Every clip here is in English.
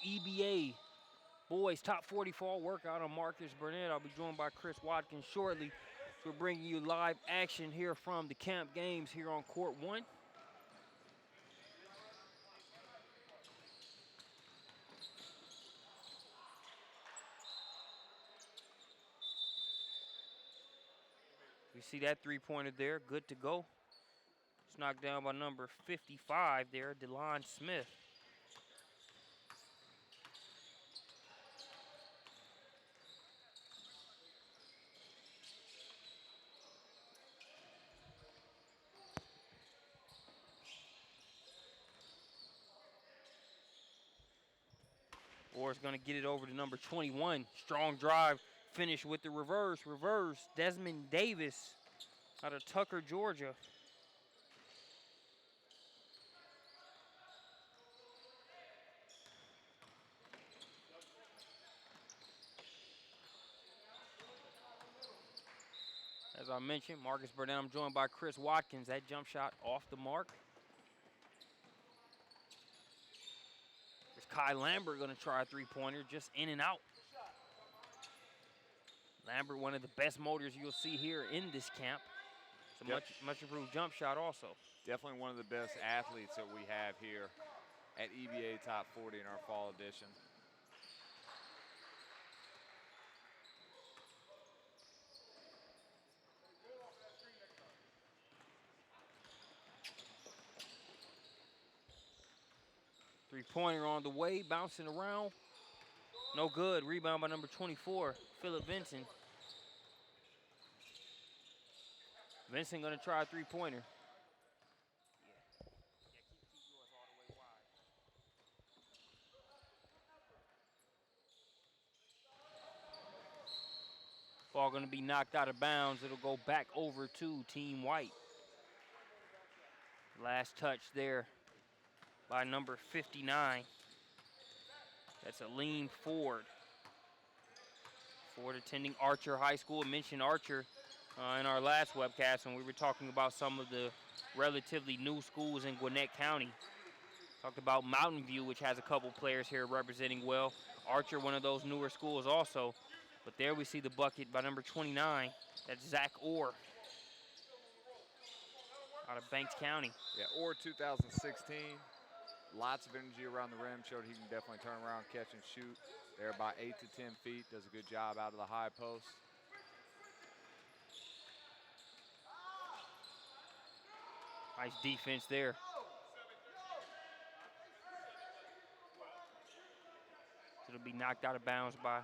EBA Boys Top 40 Fall Workout. I'm Marcus Burnett. I'll be joined by Chris Watkins shortly. We're bringing you live action here from the camp games here on Court 1. You see that three-pointer there, good to go. It's knocked down by number 55 there, DeLon Smith. Orr's going to get it over to number 21. Strong drive, finish with the reverse. Desmond Davis out of Tucker, Georgia. As I mentioned, Marcus Burnett, I'm joined by Chris Watkins. That jump shot off the mark. There's Kai Lambert going to try a three-pointer, just in and out. Lambert, one of the best motors you'll see here in this camp. It's a much improved jump shot also. Definitely one of the best athletes that we have here at EBA Top 40 in our fall edition. Three-pointer on the way, bouncing around. No good. Rebound by number 24, Philip Vincent. Vincent going to try a three-pointer. Ball going to be knocked out of bounds. It'll go back over to Team White. Last touch there by number 59. That's a lean Ford. Ford attending Archer High School. I mentioned Archer in our last webcast when we were talking about some of the relatively new schools in Gwinnett County. Talked about Mountain View, which has a couple players here representing well. Archer, one of those newer schools also. But there we see the bucket by number 29. That's Zach Orr out of Banks County. Yeah, Orr 2016. Lots of energy around the rim. Showed he can definitely turn around, catch and shoot. They're about 8 to 10 feet. Does a good job out of the high post. Nice defense there. It'll be knocked out of bounds by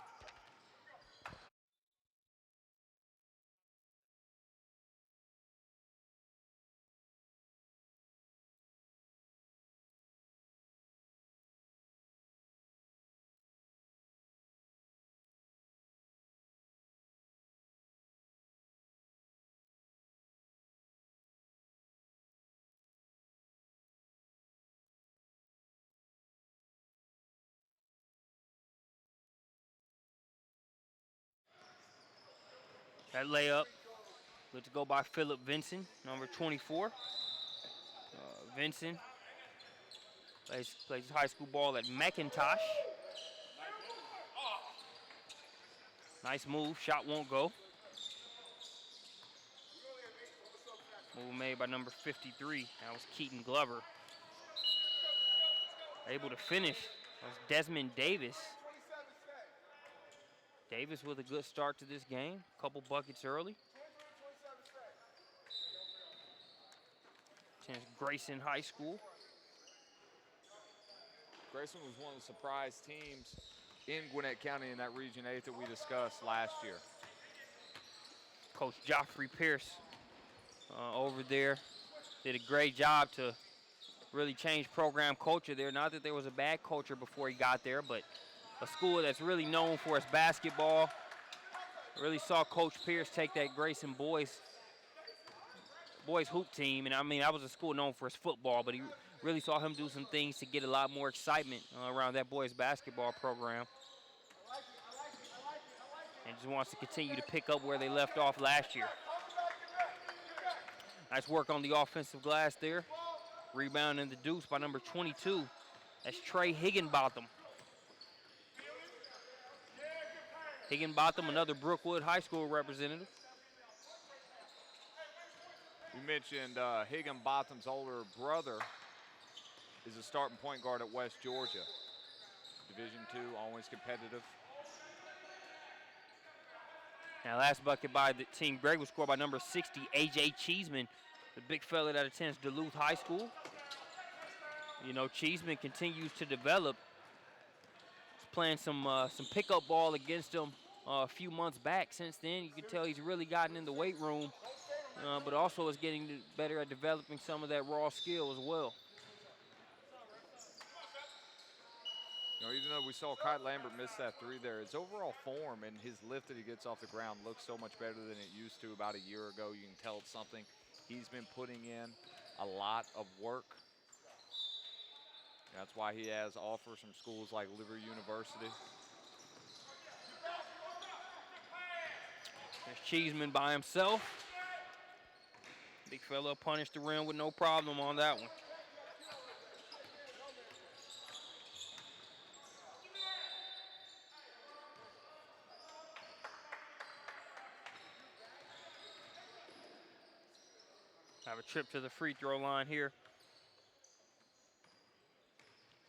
that layup. Good to go by Philip Vincent, number 24. Vincent plays high school ball at McIntosh. Nice move, shot won't go. Move made by number 53. That was Keaton Glover. Able to finish. That was Desmond Davis. Davis with a good start to this game. Couple buckets early. Attends Grayson High School. Grayson was one of the surprise teams in Gwinnett County in that Region 8 that we discussed last year. Coach Joffrey Pierce over there did a great job to really change program culture there. Not that there was a bad culture before he got there, but a school that's really known for its basketball. Really saw Coach Pierce take that Grayson boys hoop team, and I mean, that was a school known for its football, but he really saw him do some things to get a lot more excitement around that boys basketball program. And just wants to continue to pick up where they left off last year. Nice work on the offensive glass there. Rebound in the deuce by number 22. That's Trey Higginbotham. Higginbotham, another Brookwood High School representative. You mentioned Higginbotham's older brother is a starting point guard at West Georgia. Division II, always competitive. Now, last bucket by the team Greg was scored by number 60, A.J. Cheeseman, the big fella that attends Duluth High School. You know, Cheeseman continues to develop. He's playing some pickup ball against him a few months back. Since then, you can tell he's really gotten in the weight room, but also is getting better at developing some of that raw skill as well. You know, even though we saw Kyle Lambert miss that three there, his overall form and his lift that he gets off the ground looks so much better than it used to about a year ago. You can tell it's something he's been putting in a lot of work. That's why he has offers from schools like Liberty University. There's Cheeseman by himself. Big fella punished the rim with no problem on that one. Have a trip to the free throw line here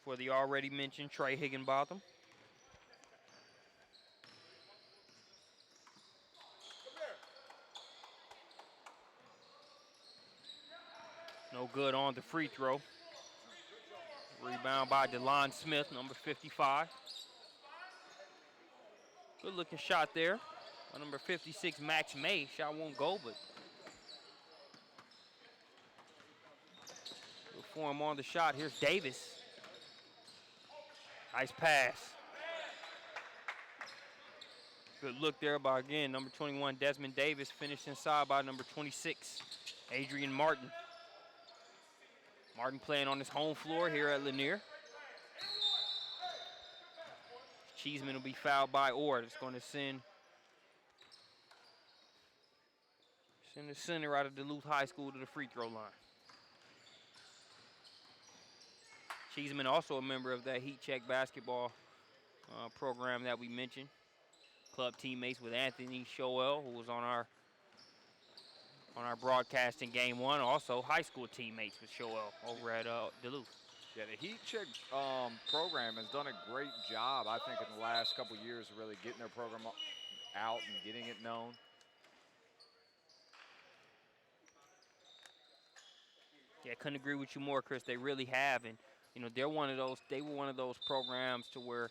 for the already mentioned Trey Higginbotham. No good on the free throw. Rebound by DeLon Smith, number 55. Good looking shot there by number 56, Max May. Shot won't go, but good for him on the shot. Here's Davis. Nice pass. Good look there by, again, number 21, Desmond Davis. Finished inside by number 26, Adrian Martin. Martin playing on his home floor here at Lanier. Cheeseman will be fouled by Orr. It's going to send the center out of Duluth High School to the free throw line. Cheeseman also a member of that Heat Check basketball program that we mentioned. Club teammates with Anthony Shoel, who was on our broadcast in game one. Also high school teammates with Shoel over at Duluth. Yeah, the Heat Check program has done a great job, I think, in the last couple of years of really getting their program out and getting it known. Yeah, I couldn't agree with you more, Chris. They really have, and you know they were one of those programs to where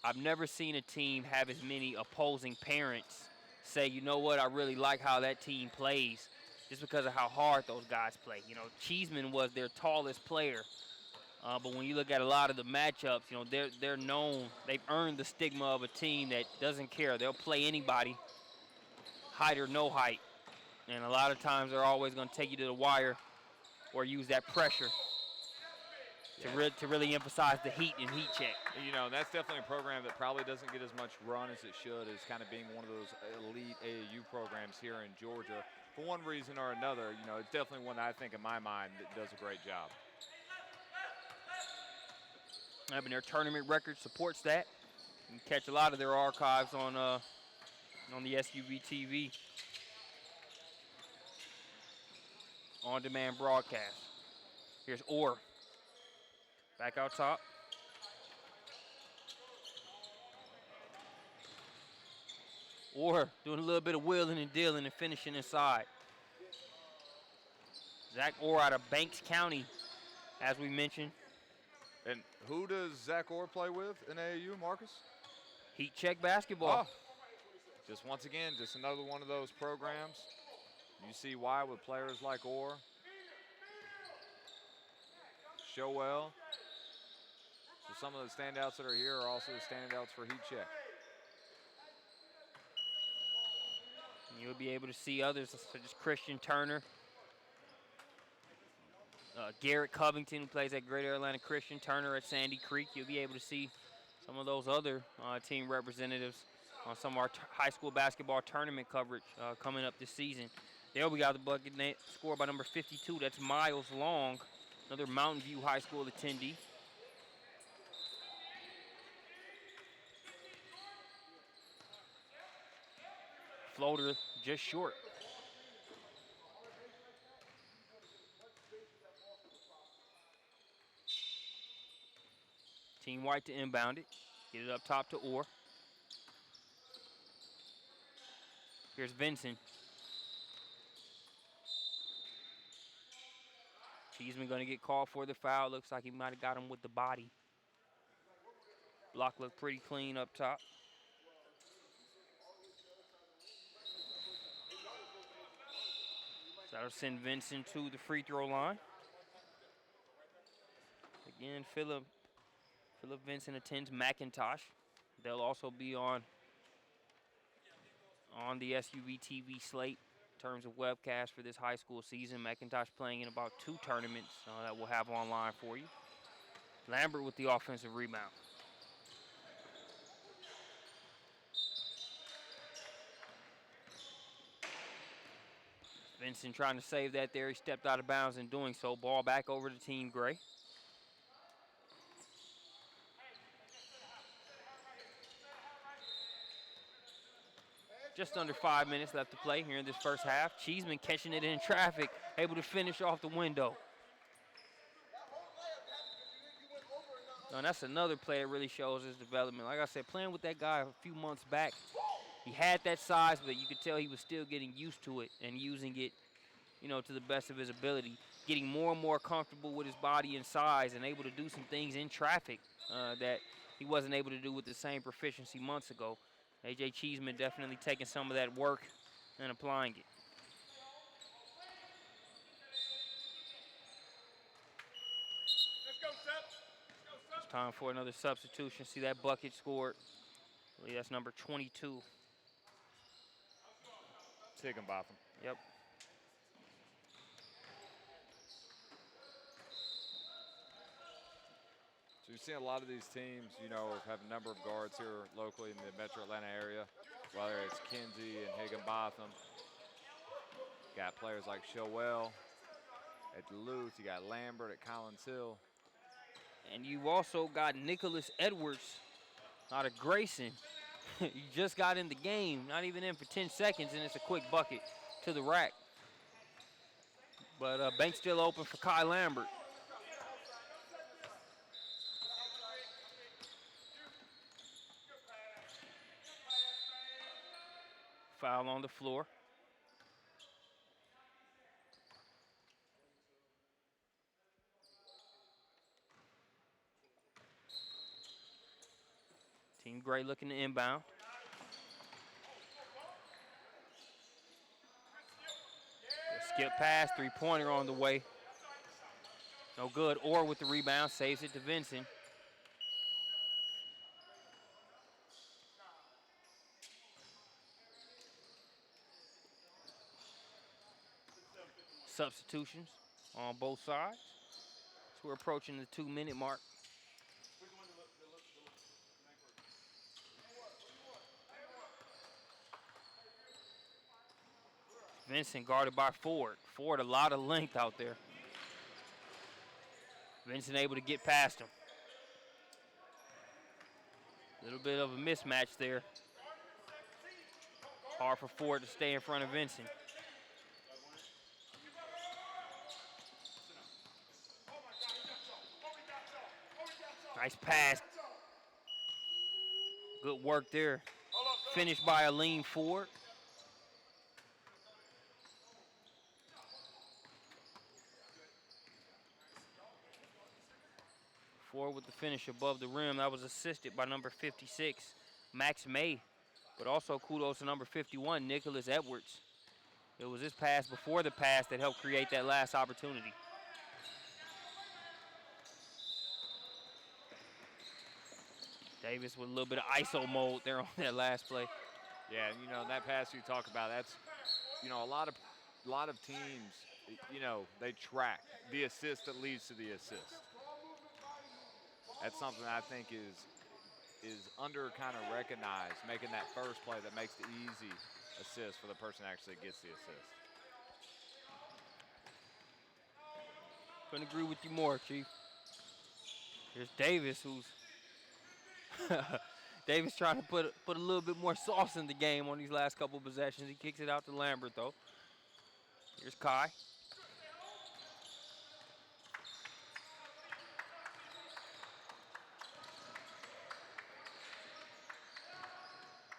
I've never seen a team have as many opposing parents say, you know what, I really like how that team plays, just because of how hard those guys play. You know, Cheeseman was their tallest player, but when you look at a lot of the matchups, you know, they're known, they've earned the stigma of a team that doesn't care. They'll play anybody, height or no height, and a lot of times they're always going to take you to the wire or use that pressure to really emphasize the heat and Heat Check. You know, that's definitely a program that probably doesn't get as much run as it should, as kind of being one of those elite AAU programs here in Georgia. For one reason or another, you know, it's definitely one that I think in my mind that does a great job. Having their tournament record supports that. You can catch a lot of their archives on the SUV TV on-demand broadcast. Here's Orr. Back out top. Orr doing a little bit of wheeling and dealing and finishing inside. Zach Orr out of Banks County, as we mentioned. And who does Zach Orr play with in AAU, Marcus? Heat Check basketball. Oh. Just once again, just another one of those programs. You see why with players like Orr, Shoel. So some of the standouts that are here are also the standouts for Heat Check. And you'll be able to see others such as Christian Turner, Garrett Covington, who plays at Greater Atlanta Christian, Turner at Sandy Creek. You'll be able to see some of those other team representatives on some of our high school basketball tournament coverage coming up this season. There we got the bucket scored by number 52. That's Miles Long, another Mountain View High School attendee. Floater just short. Team White to inbound it. Get it up top to Orr. Here's Vincent. Cheeseman going to get called for the foul. Looks like he might have got him with the body. Block looked pretty clean up top. So that'll send Vincent to the free throw line. Again, Philip Vincent attends McIntosh. They'll also be on the SUV TV slate in terms of webcast for this high school season. McIntosh playing in about 2 tournaments that we'll have online for you. Lambert with the offensive rebound. Vincent trying to save that there. He stepped out of bounds in doing so. Ball back over to Team Gray. Just under 5 minutes left to play here in this first half. Cheeseman catching it in traffic, able to finish off the window. And that's another play that really shows his development. Like I said, playing with that guy a few months back, he had that size, but you could tell he was still getting used to it and using it, to the best of his ability. Getting more and more comfortable with his body and size and able to do some things in traffic that he wasn't able to do with the same proficiency months ago. A.J. Cheeseman definitely taking some of that work and applying it. It's time for another substitution. See that bucket scored. I believe that's number 22. Higginbotham. Yep. So you've seen a lot of these teams, have a number of guards here locally in the Metro Atlanta area, whether it's Kinsey and Higginbotham. Got players like Showell at Duluth. You got Lambert at Collins Hill. And you've also got Nicholas Edwards out of Grayson. He just got in the game, not even in for 10 seconds, and it's a quick bucket to the rack. But bank still open for Kai Lambert. Foul on the floor. Team Gray looking to inbound. Skip pass, 3-pointer on the way. No good. Orr with the rebound, saves it to Vincent. Substitutions on both sides. So we're approaching the 2-minute mark. Vincent guarded by Ford. Ford, a lot of length out there. Vincent able to get past him. A little bit of a mismatch there. Hard for Ford to stay in front of Vincent. Nice pass. Good work there. Finished by Aline Ford. Ford with the finish above the rim. That was assisted by number 56, Max May. But also kudos to number 51, Nicholas Edwards. It was his pass before the pass that helped create that last opportunity. Davis with a little bit of ISO mode there on that last play. Yeah, and that pass you talk about, that's, a lot of teams, they track the assist that leads to the assist. That's something I think is under kind of recognized, making that first play that makes the easy assist for the person that actually gets the assist. Couldn't agree with you more, Chief. Here's Davis, who's Davis trying to put a little bit more sauce in the game on these last couple possessions. He kicks it out to Lambert, though. Here's Kai.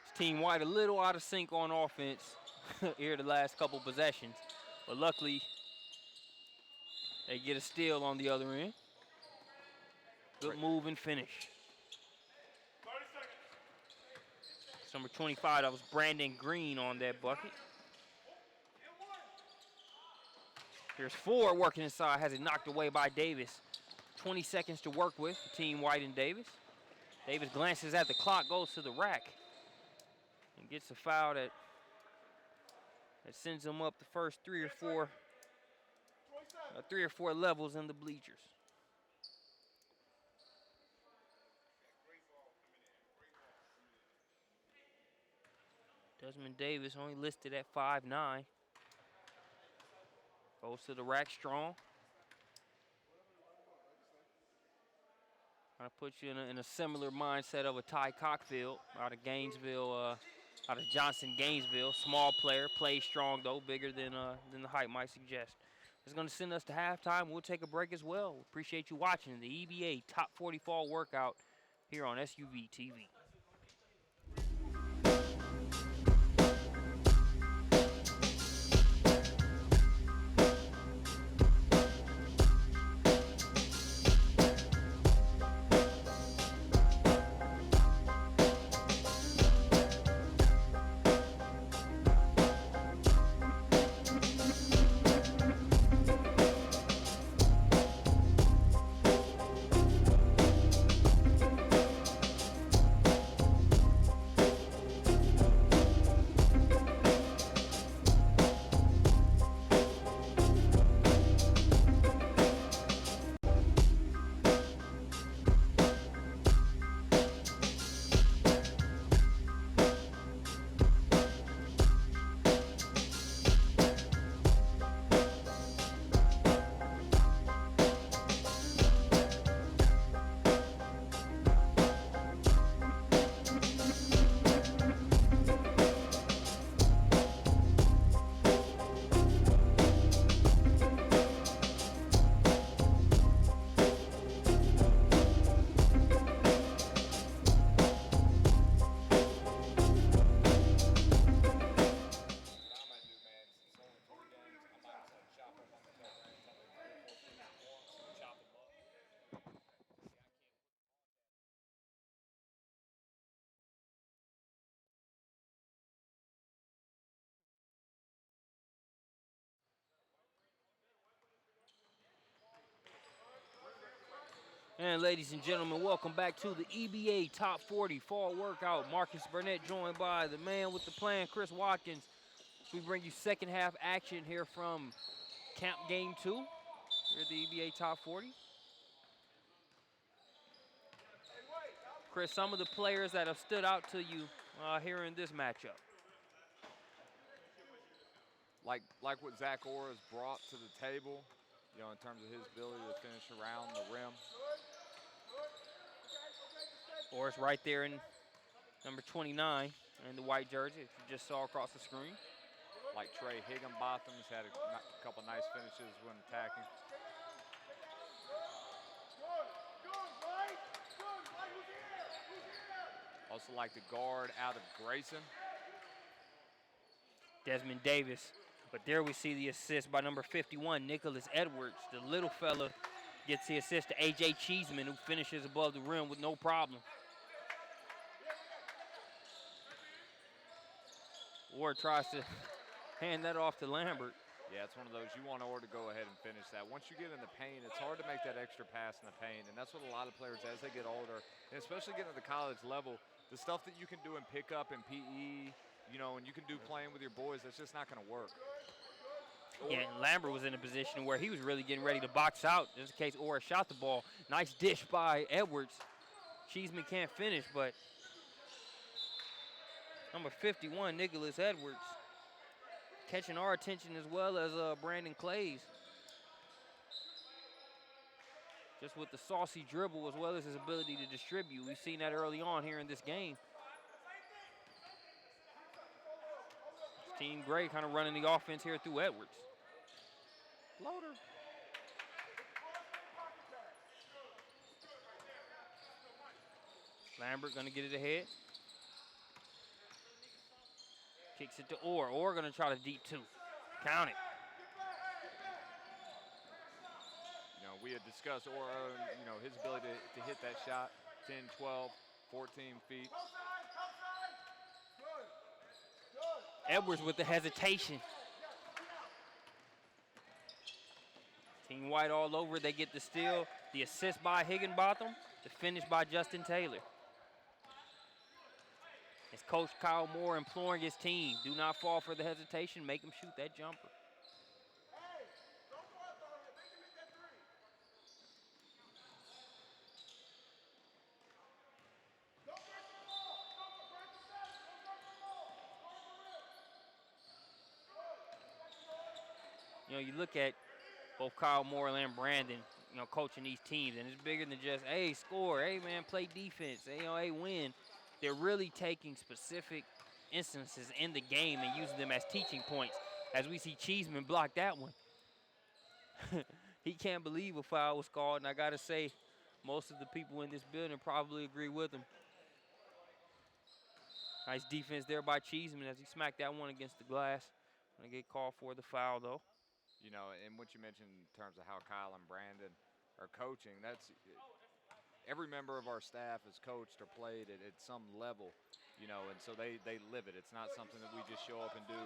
His team wide a little out of sync on offense here the last couple possessions. But luckily, they get a steal on the other end. Good move and finish. It's number 25, that was Brandon Green on that bucket. Here's 4 working inside, has it knocked away by Davis. 20 seconds to work with for Team White and Davis. Davis glances at the clock, goes to the rack, and gets a foul that sends him up the first 3 or 4 levels in the bleachers. Desmond Davis only listed at 5'9". Goes to the rack strong. Kind of puts you in a similar mindset of a Ty Cockfield out of Gainesville, out of Johnson, Gainesville. Small player, plays strong though, bigger than the height might suggest. It's going to send us to halftime. We'll take a break as well. Appreciate you watching the EBA Top 40 Fall Workout here on SUV TV. And ladies and gentlemen, welcome back to the EBA Top 40 Fall Workout. Marcus Burnett joined by the man with the plan, Chris Watkins. We bring you second half action here from Camp Game 2 here at the EBA Top 40. Chris, some of the players that have stood out to you here in this matchup. Like what Zach Orr has brought to the table, you know, in terms of his ability to finish around the rim. Orr's right there in number 29 in the white jersey, if you just saw across the screen. Like Trey Higginbotham's had a couple nice finishes when attacking. Also like the guard out of Grayson. Desmond Davis. But there we see the assist by number 51, Nicholas Edwards. The little fella gets the assist to A.J. Cheeseman, who finishes above the rim with no problem. Ward tries to hand that off to Lambert. Yeah, it's one of those, you want Orr to go ahead and finish that. Once you get in the paint, it's hard to make that extra pass in the paint, and that's what a lot of players, as they get older, and especially getting to the college level, the stuff that you can do in pickup and PE, you know, and you can do playing with your boys, that's just not going to work. Yeah, and Lambert was in a position where he was really getting ready to box out, just in case Orr shot the ball. Nice dish by Edwards. Cheeseman can't finish, but number 51, Nicholas Edwards, catching our attention as well as Brandon Clay's. just with the saucy dribble as well as his ability to distribute. We've seen that early on here in this game. Team Gray kind of running the offense here through Edwards. Floater. Lambert gonna get it ahead. Kicks it to Orr. Orr gonna try to deep two. Count it. You know, we had discussed Orr, you know, his ability to hit that shot, 10, 12, 14 feet. Edwards with the hesitation. Team White all over. They get the steal. The assist by Higginbotham. The finish by Justin Taylor. It's Coach Kyle Moore imploring his team, do not fall for the hesitation. Make him shoot that jumper. You know, you look at both Kyle Moore and Brandon, you know, coaching these teams, and it's bigger than just, hey, score, hey, man, play defense, hey, you know, hey, win. They're really taking specific instances in the game and using them as teaching points. As we see Cheeseman block that one. He can't believe a foul was called, and I got to say, most of the people in this building probably agree with him. Nice defense there by Cheeseman as he smacked that one against the glass. Gonna get called for the foul, though. You know, and what you mentioned in terms of how Kyle and Brandon are coaching, that's every member of our staff has coached or played at some level, you know, and so they live it. It's not something that we just show up and do,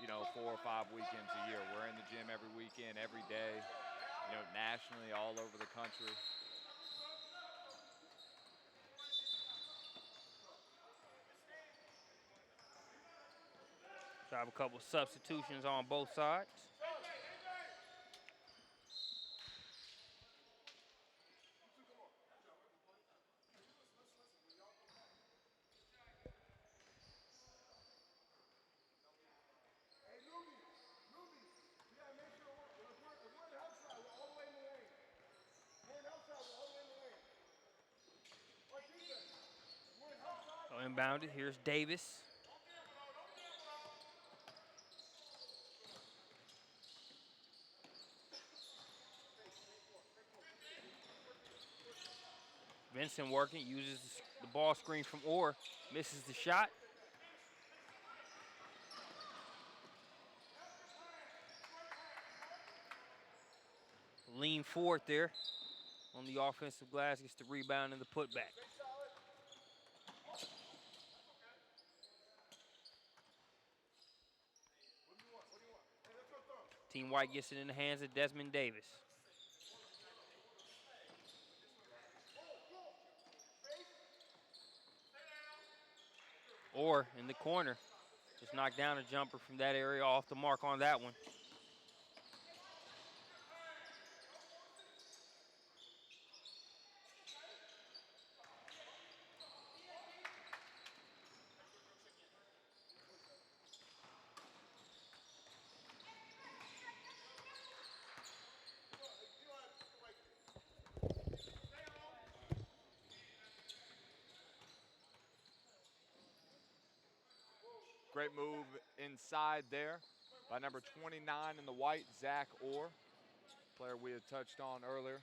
you know, 4 or 5 weekends a year. We're in the gym every weekend, every day, you know, nationally, all over the country. So I have a couple substitutions on both sides. So inbounded, here's Davis. Vincent working, uses the ball screen from Orr, misses the shot. Lean forward there on the offensive glass, gets the rebound and the putback. Team White gets it in the hands of Desmond Davis. Or in the corner, just knocked down a jumper from that area, off the mark on that one. Great move inside there by number 29 in the white, Zach Orr, player we had touched on earlier.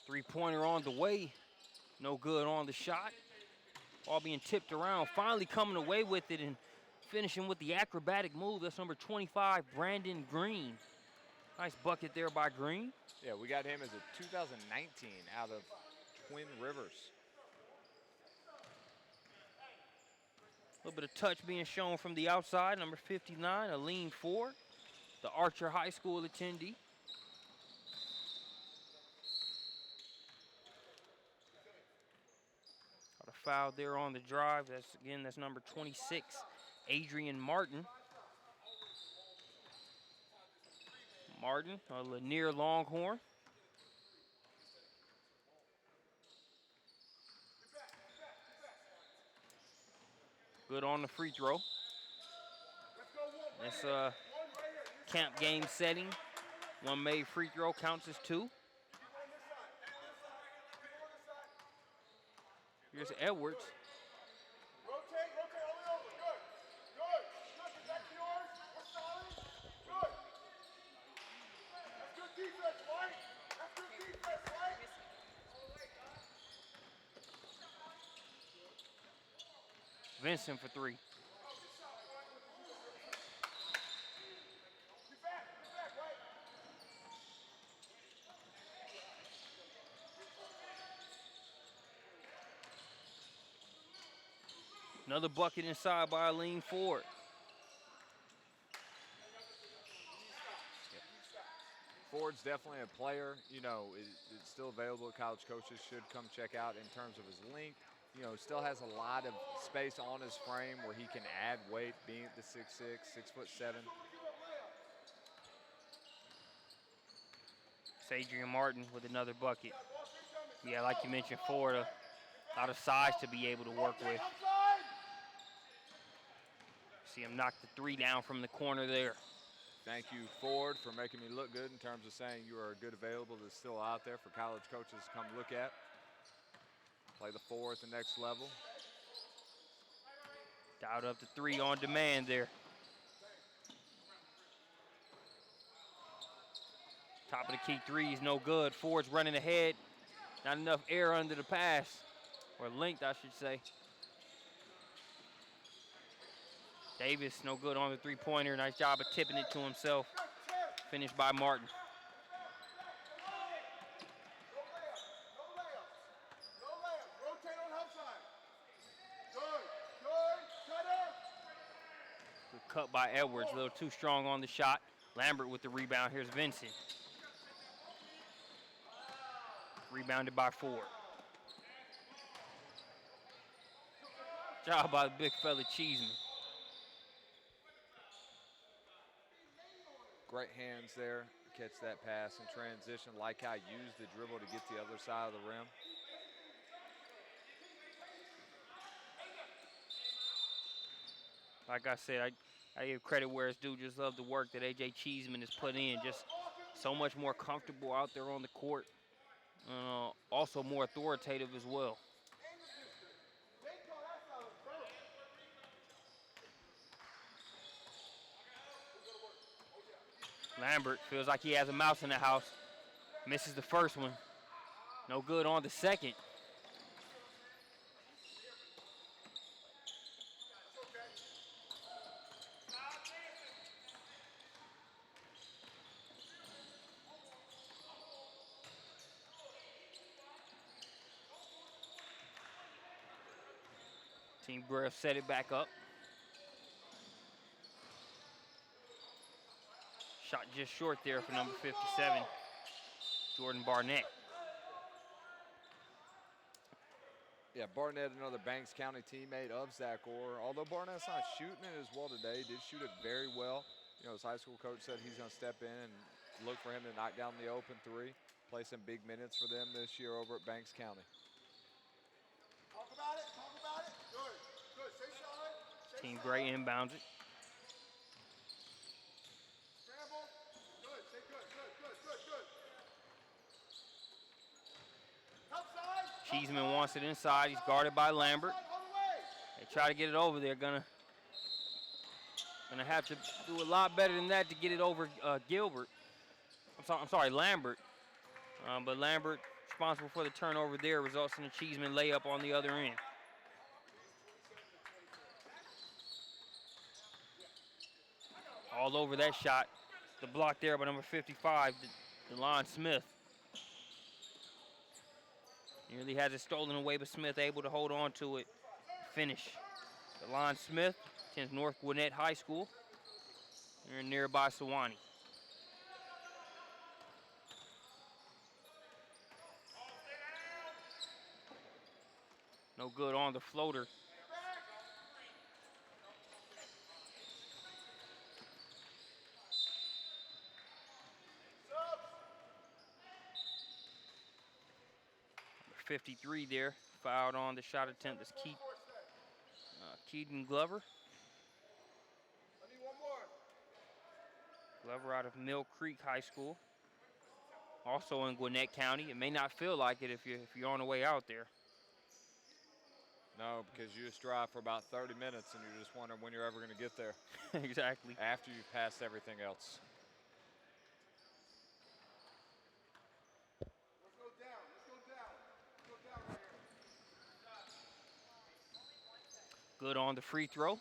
Three-pointer on the way. No good on the shot. All being tipped around. Finally coming away with it and finishing with the acrobatic move. That's number 25, Brandon Green. Nice bucket there by Green. Yeah, we got him as a 2019 out of Twin Rivers. little bit of touch being shown from the outside. Number 59, Aline Ford, the Archer High School attendee. Got a foul there on the drive. That's number 26, Adrian Martin. Martin, a Lanier Longhorn. Good on the free throw. It's a camp game setting. One made free throw counts as two. Here's Edwards. Rotate all the way over. Good. Protect yours. We're solid. Good. That's good defense, Mike. That's good defense, Mike. Vincent for three. Get back, right? Another bucket inside by Aline Ford. Ford's definitely a player. You know, it's still available. College coaches should come check out in terms of his length. You know, still has a lot of space on his frame where he can add weight, being at the 6'6", 6'7". It's Adrian Martin with another bucket. Yeah, like you mentioned, Ford, a lot of size to be able to work with. See him knock the three down from the corner there. Thank you, Ford, for making me look good in terms of saying you are a good available that's still out there for college coaches to come look at. Play the four at the next level. Dialed up to three on demand there. Top of the key three is no good. Ford's running ahead. Not enough air under the pass, or length, I should say. Davis, no good on the three-pointer. Nice job of tipping it to himself. Finished by Martin. No layup. Rotate on help side. Good. Good cut by Edwards. A little too strong on the shot. Lambert with the rebound. Here's Vincent. Rebounded by Ford. Job by the big fella Cheeseman. Great hands there. Catch that pass in transition. Like how he used the dribble to get the other side of the rim. Like I said, I give credit where it's due. Just love the work that A.J. Cheeseman has put in. Just so much more comfortable out there on the court. Also more authoritative as well. Lambert feels like he has a mouse in the house. Misses the first one. No good on the second. Team Griff set it back up. Shot just short there for number 57, Jordan Barnett. Yeah, Barnett, another Banks County teammate of Zach Orr. Although Barnett's not shooting it as well today, did shoot it very well. You know, his high school coach said he's going to step in and look for him to knock down the open three. Play some big minutes for them this year over at Banks County. Talk about it. Good. Stay solid. Team Gray inbounds it. Scramble. Good. Stay good. Help side. Cheeseman wants it inside. He's guarded by Lambert. They try to get it over there. Gonna have to do a lot better than that to get it over Gilbert. I'm sorry, Lambert. But Lambert, responsible for the turnover there, results in a Cheeseman layup on the other end. All over that shot. The block there by number 55, DeLon Smith. Nearly has it stolen away, but Smith able to hold on to it. Finish. DeLon Smith attends North Gwinnett High School. They're in nearby Sewanee. No good on the floater. Number 53 there, fouled on the shot attempt is Keaton Glover. I need one more. Glover out of Mill Creek High School. Also in Gwinnett County. It may not feel like it if you're on the way out there. No, because you just drive for about 30 minutes and you're just wondering when you're ever going to get there. Exactly. After you've passed everything else. Let's go down. Let's go down. Let's go down right here. Good on the free throw.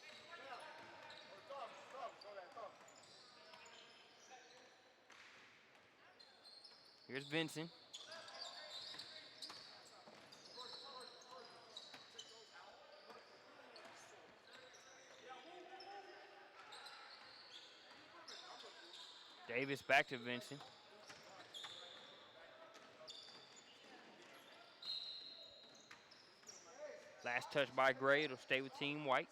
Here's Vincent. Davis back to Vincent. Last touch by Gray. It'll stay with Team White.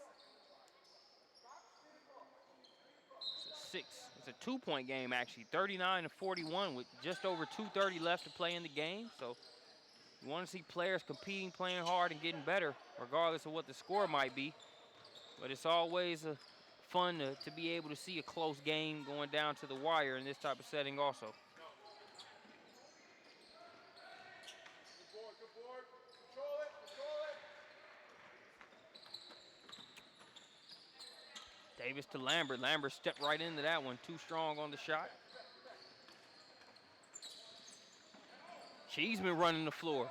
It's a 2-point game actually, 39-41 with just over 2:30 left to play in the game. So you want to see players competing, playing hard, and getting better, regardless of what the score might be. But it's always fun to be able to see a close game going down to the wire in this type of setting also. Good board. Control it. Control it. Davis to Lambert. Lambert stepped right into that one. Too strong on the shot. Cheeseman running the floor.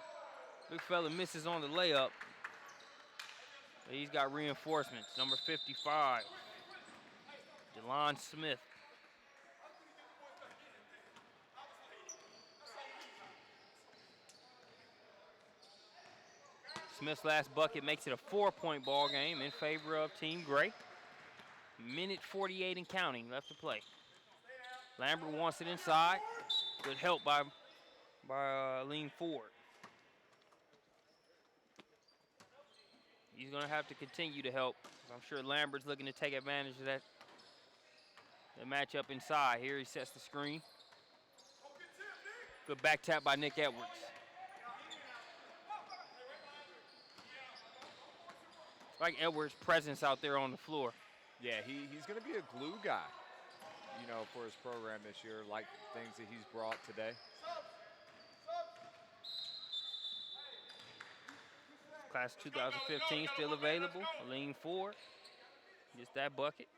Big fella misses on the layup. But he's got reinforcements. Number 55, DeLon Smith. Smith's last bucket makes it a 4-point ball game in favor of Team Gray. Minute 48 and counting left to play. Lambert wants it inside. Good help by lean forward. He's going to have to continue to help. I'm sure Lambert's looking to take advantage of that matchup inside. Here he sets the screen. Good back tap by Nick Edwards. Like Edwards' presence out there on the floor. Yeah, he's going to be a glue guy, you know, for his program this year, like things that he's brought today. Class 2015 still available. Lean forward. Gets that bucket.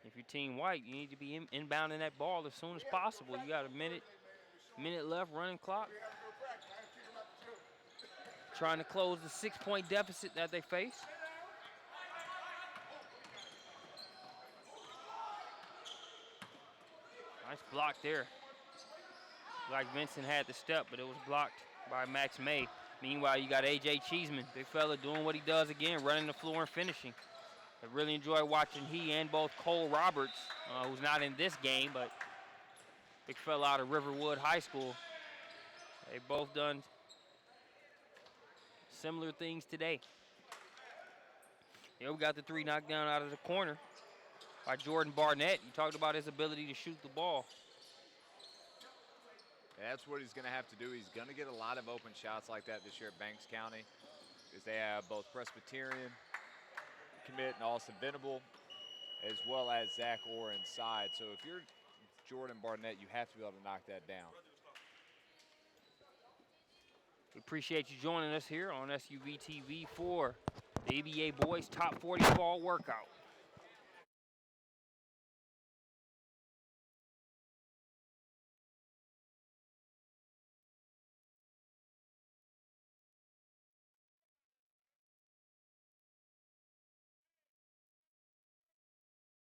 If you're Team White, you need to be inbounding that ball as soon as possible. You got a minute left, running clock. Trying to close the 6-point deficit that they face. Nice block there. Like Vincent had the step, but it was blocked by Max May. Meanwhile, you got A.J. Cheeseman, big fella, doing what he does again, running the floor and finishing. I really enjoy watching he and both Cole Roberts, who's not in this game, but big fella out of Riverwood High School. They both done similar things today. Here we got the three knocked down out of the corner by Jordan Barnett. You talked about his ability to shoot the ball. That's what he's going to have to do. He's going to get a lot of open shots like that this year at Banks County, because they have both Presbyterian commit and Austin Venable, as well as Zach Orr inside. So if you're Jordan Barnett, you have to be able to knock that down. We appreciate you joining us here on SUV TV for the EBA Boys Top 40 Fall Workout.